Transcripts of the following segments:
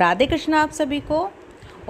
राधे कृष्ण आप सभी को।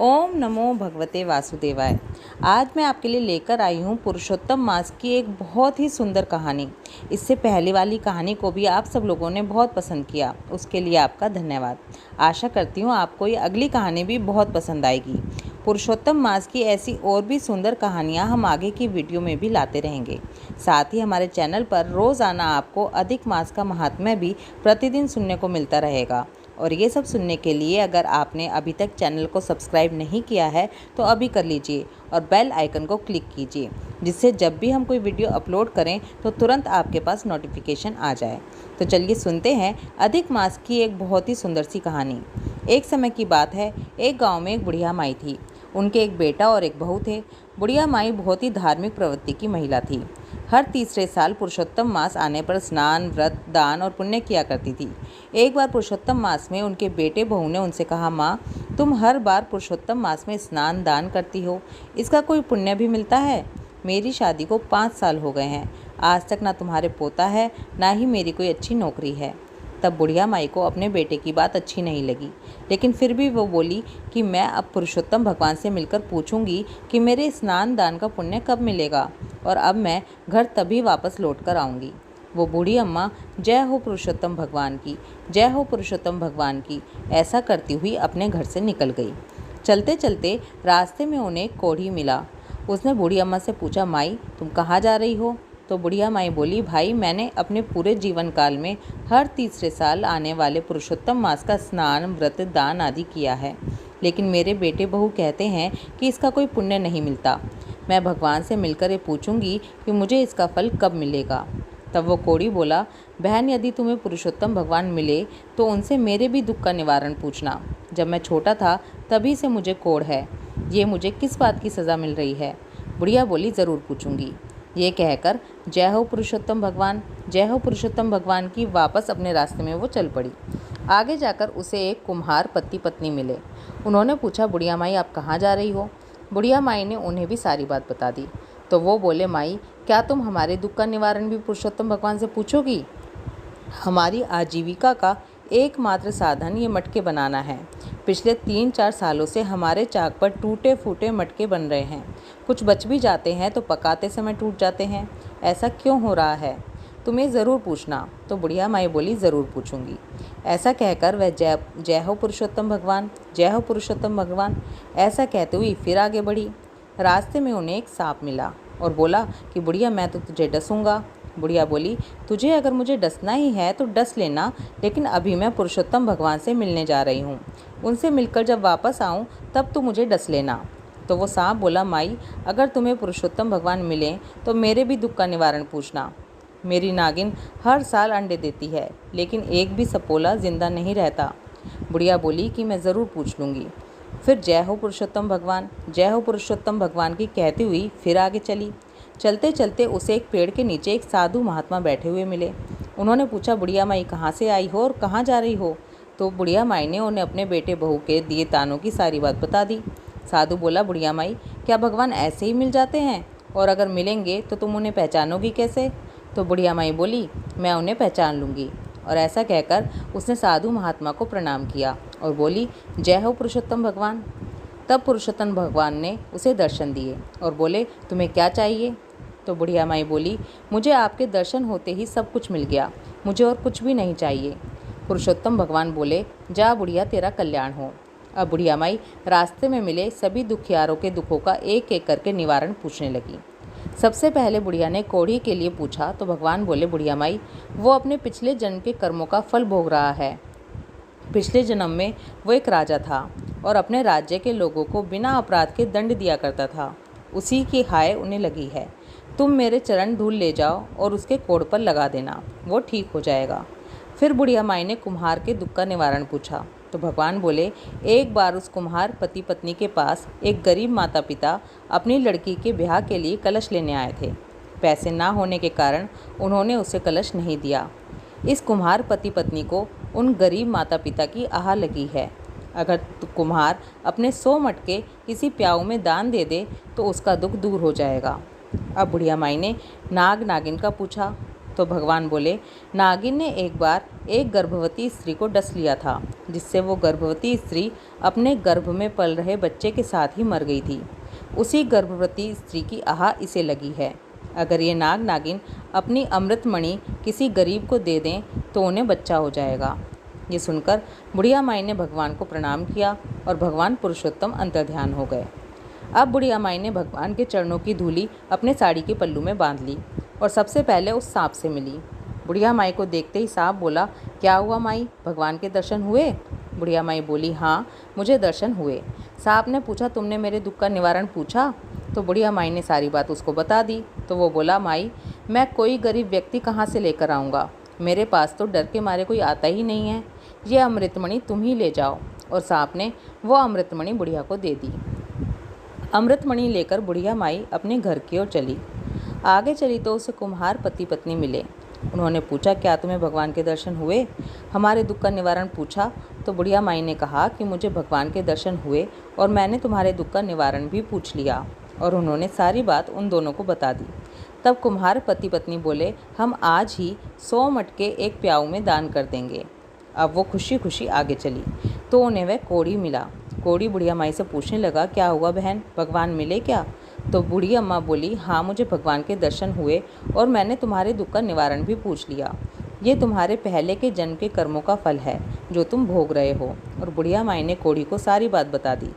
ओम नमो भगवते वासुदेवाय। आज मैं आपके लिए लेकर आई हूँ पुरुषोत्तम मास की एक बहुत ही सुंदर कहानी। इससे पहले वाली कहानी को भी आप सब लोगों ने बहुत पसंद किया, उसके लिए आपका धन्यवाद। आशा करती हूँ आपको ये अगली कहानी भी बहुत पसंद आएगी। पुरुषोत्तम मास की ऐसी और भी सुंदर कहानियाँ हम आगे की वीडियो में भी लाते रहेंगे। साथ ही हमारे चैनल पर रोज़ाना आपको अधिक मास का महात्म्य भी प्रतिदिन सुनने को मिलता रहेगा। और ये सब सुनने के लिए अगर आपने अभी तक चैनल को सब्सक्राइब नहीं किया है तो अभी कर लीजिए और बेल आइकन को क्लिक कीजिए, जिससे जब भी हम कोई वीडियो अपलोड करें तो तुरंत आपके पास नोटिफिकेशन आ जाए। तो चलिए सुनते हैं अधिक मास की एक बहुत ही सुंदर सी कहानी। एक समय की बात है, एक गाँव में एक बुढ़िया माई थी। उनके एक बेटा और एक बहू थे। बुढ़िया माई बहुत ही धार्मिक प्रवृत्ति की महिला थी। हर तीसरे साल पुरुषोत्तम मास आने पर स्नान, व्रत, दान और पुण्य किया करती थी। एक बार पुरुषोत्तम मास में उनके बेटे बहू ने उनसे कहा, माँ, तुम हर बार पुरुषोत्तम मास में स्नान दान करती हो, इसका कोई पुण्य भी मिलता है? मेरी शादी को 5 साल हो गए हैं, आज तक ना तुम्हारे पोता है ना ही मेरी कोई अच्छी नौकरी है। तब बुढ़िया माई को अपने बेटे की बात अच्छी नहीं लगी, लेकिन फिर भी वो बोली कि मैं अब पुरुषोत्तम भगवान से मिलकर पूछूंगी कि मेरे स्नान दान का पुण्य कब मिलेगा, और अब मैं घर तभी वापस लौट कर आऊँगी। वो बूढ़ी अम्मा जय हो पुरुषोत्तम भगवान की, जय हो पुरुषोत्तम भगवान की, ऐसा करती हुई अपने घर से निकल गई। चलते चलते रास्ते में उन्हें एक कोढ़ी मिला। उसने बूढ़ी अम्मा से पूछा, माई, तुम कहाँ जा रही हो? तो बुढ़िया माई बोली, भाई, मैंने अपने पूरे जीवन काल में हर तीसरे साल आने वाले पुरुषोत्तम मास का स्नान, व्रत, दान आदि किया है, लेकिन मेरे बेटे बहू कहते हैं कि इसका कोई पुण्य नहीं मिलता। मैं भगवान से मिलकर ये पूछूंगी कि मुझे इसका फल कब मिलेगा। तब वो कोढ़ी बोला, बहन, यदि तुम्हें पुरुषोत्तम भगवान मिले तो उनसे मेरे भी दुख का निवारण पूछना। जब मैं छोटा था तभी से मुझे कोढ़ है, ये मुझे किस बात की सज़ा मिल रही है? बुढ़िया बोली, ज़रूर पूछूंगी। ये कहकर जय हो पुरुषोत्तम भगवान, जय हो पुरुषोत्तम भगवान की वापस अपने रास्ते में वो चल पड़ी। आगे जाकर उसे एक कुम्हार पति पत्नी मिले। उन्होंने पूछा, बुढ़िया माई, आप कहाँ जा रही हो? बुढ़िया माई ने उन्हें भी सारी बात बता दी। तो वो बोले, माई, क्या तुम हमारे दुख का निवारण भी पुरुषोत्तम भगवान से पूछोगी? हमारी आजीविका का एकमात्र साधन ये मटके बनाना है। पिछले 3-4 सालों से हमारे चाक पर टूटे फूटे मटके बन रहे हैं। कुछ बच भी जाते हैं तो पकाते समय टूट जाते हैं। ऐसा क्यों हो रहा है? तुम्हें ज़रूर पूछना। तो बुढ़िया माई बोली, ज़रूर पूछूंगी। ऐसा कहकर वह जय हो पुरुषोत्तम भगवान, जय हो पुरुषोत्तम भगवान ऐसा कहते हुए फिर आगे बढ़ी। रास्ते में उन्हें एक सांप मिला और बोला कि बुढ़िया, मैं तो तुझे डसूंगा। बुढ़िया बोली, तुझे अगर मुझे डसना ही है तो डस लेना, लेकिन अभी मैं पुरुषोत्तम भगवान से मिलने जा रही हूँ। उनसे मिलकर जब वापस आऊँ तब तू मुझे डस लेना। तो वो सांप बोला, माई, अगर तुम्हें पुरुषोत्तम भगवान मिले तो मेरे भी दुख का निवारण पूछना। मेरी नागिन हर साल अंडे देती है, लेकिन एक भी सपोला जिंदा नहीं रहता। बुढ़िया बोली कि मैं ज़रूर पूछ लूँगी। फिर जय हो पुरुषोत्तम भगवान, जय हो पुरुषोत्तम भगवान की कहती हुई फिर आगे चली। चलते चलते उसे एक पेड़ के नीचे एक साधु महात्मा बैठे हुए मिले। उन्होंने पूछा, बुढ़िया माई, कहाँ से आई हो और कहाँ जा रही हो? तो बुढ़िया माई ने उन्हें अपने बेटे बहू के दिए तानों की सारी बात बता दी। साधु बोला, बुढ़िया माई, क्या भगवान ऐसे ही मिल जाते हैं? और अगर मिलेंगे तो तुम उन्हें पहचानोगी कैसे? तो बुढ़िया माई बोली, मैं उन्हें पहचान लूँगी। और ऐसा कहकर उसने साधु महात्मा को प्रणाम किया और बोली, जय हो पुरुषोत्तम भगवान। तब पुरुषोत्तम भगवान ने उसे दर्शन दिए और बोले, तुम्हें क्या चाहिए? तो बुढ़िया माई बोली, मुझे आपके दर्शन होते ही सब कुछ मिल गया, मुझे और कुछ भी नहीं चाहिए। पुरुषोत्तम भगवान बोले, जा बुढ़िया, तेरा कल्याण हो। अब बुढ़िया माई रास्ते में मिले सभी दुखियारों के दुखों का एक एक करके निवारण पूछने लगी। सबसे पहले बुढ़िया ने कोढ़ी के लिए पूछा तो भगवान बोले, बुढ़िया माई, वो अपने पिछले जन्म के कर्मों का फल भोग रहा है। पिछले जन्म में वो एक राजा था और अपने राज्य के लोगों को बिना अपराध के दंड दिया करता था। उसी की हाय उन्हें लगी है। तुम मेरे चरण धूल ले जाओ और उसके कोढ़ पर लगा देना, वो ठीक हो जाएगा। फिर बुढ़िया माई ने कुम्हार के दुख का निवारण पूछा तो भगवान बोले, एक बार उस कुम्हार पति पत्नी के पास एक गरीब माता पिता अपनी लड़की के ब्याह के लिए कलश लेने आए थे। पैसे ना होने के कारण उन्होंने उसे कलश नहीं दिया। इस कुम्हार पति पत्नी को उन गरीब माता पिता की आह लगी है। अगर कुम्हार अपने 100 मटके किसी प्याऊ में दान दे दे तो उसका दुख दूर हो जाएगा। अब बुढ़िया माई ने नाग नागिन का पूछा तो भगवान बोले, नागिन ने एक बार एक गर्भवती स्त्री को डस लिया था, जिससे वो गर्भवती स्त्री अपने गर्भ में पल रहे बच्चे के साथ ही मर गई थी। उसी गर्भवती स्त्री की आह इसे लगी है। अगर ये नाग नागिन अपनी अमृतमणि किसी गरीब को दे दें तो उन्हें बच्चा हो जाएगा। ये सुनकर बुढ़िया माई ने भगवान को प्रणाम किया और भगवान पुरुषोत्तम अंतर्ध्यान हो गए। अब बुढ़िया माई ने भगवान के चरणों की धूली अपने साड़ी के पल्लू में बांध ली और सबसे पहले उस सांप से मिली। बुढ़िया माई को देखते ही सांप बोला, क्या हुआ माई, भगवान के दर्शन हुए? बुढ़िया माई बोली, हाँ मुझे दर्शन हुए। सांप ने पूछा, तुमने मेरे दुख का निवारण पूछा? तो बुढ़िया माई ने सारी बात उसको बता दी। तो वो बोला, माई मैं कोई गरीब व्यक्ति कहाँ से लेकर आऊँगा, मेरे पास तो डर के मारे कोई आता ही नहीं है, ये अमृतमणि तुम ही ले जाओ। और सांप ने वो अमृतमणि बुढ़िया को दे दी। अमृतमणि लेकर बुढ़िया माई अपने घर की ओर चली। आगे चली तो उसे कुम्हार पति पत्नी मिले। उन्होंने पूछा, क्या तुम्हें भगवान के दर्शन हुए, हमारे दुख का निवारण पूछा? तो बुढ़िया माई ने कहा कि मुझे भगवान के दर्शन हुए और मैंने तुम्हारे दुख का निवारण भी पूछ लिया। और उन्होंने सारी बात उन दोनों को बता दी। तब कुम्हार पति पत्नी बोले, हम आज ही 100 मटके एक प्याऊ में दान कर देंगे। अब वो खुशी खुशी आगे चली तो उन्हें वह कोड़ी मिला। कोड़ी बुढ़िया माई से पूछने लगा, क्या हुआ बहन, भगवान मिले क्या? तो बूढ़ी अम्मा बोली, हाँ मुझे भगवान के दर्शन हुए और मैंने तुम्हारे दुख का निवारण भी पूछ लिया। ये तुम्हारे पहले के जन्म के कर्मों का फल है जो तुम भोग रहे हो। और बुढ़िया माई ने कोड़ी को सारी बात बता दी।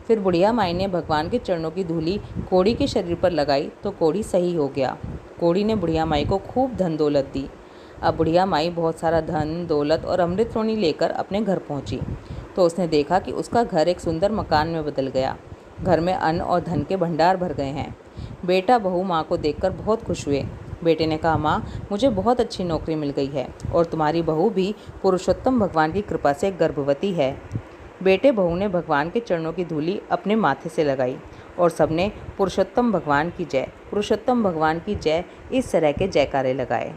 फिर बुढ़िया माई ने भगवान के चरणों की धूली कोड़ी के शरीर पर लगाई तो कोड़ी सही हो गया। कोड़ी ने बुढ़िया माई को खूब धन दौलत दी। अब बुढ़िया माई बहुत सारा धन दौलत और अमृतमणि लेकर अपने घर पहुंची तो उसने देखा कि उसका घर एक सुंदर मकान में बदल गया। घर में अन्न और धन के भंडार भर गए हैं। बेटा बहू माँ को देखकर बहुत खुश हुए। बेटे ने कहा, माँ मुझे बहुत अच्छी नौकरी मिल गई है और तुम्हारी बहू भी पुरुषोत्तम भगवान की कृपा से गर्भवती है। बेटे बहू ने भगवान के चरणों की धूली अपने माथे से लगाई और सबने पुरुषोत्तम भगवान की जय, पुरुषोत्तम भगवान की जय इस तरह के जयकारे लगाए।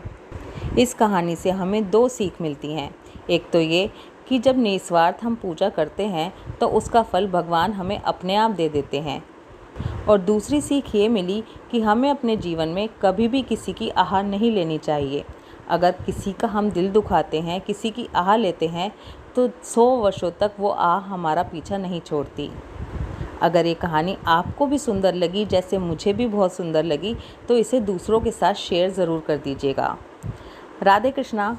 इस कहानी से हमें 2 सीख मिलती हैं। एक तो ये कि जब निस्वार्थ हम पूजा करते हैं तो उसका फल भगवान हमें अपने आप दे देते हैं। और दूसरी सीख ये मिली कि हमें अपने जीवन में कभी भी किसी की आह नहीं लेनी चाहिए। अगर किसी का हम दिल दुखाते हैं, किसी की आह लेते हैं तो 100 वर्षों तक वो आह हमारा पीछा नहीं छोड़ती। अगर ये कहानी आपको भी सुंदर लगी, जैसे मुझे भी बहुत सुंदर लगी, तो इसे दूसरों के साथ शेयर ज़रूर कर दीजिएगा। राधे कृष्णा।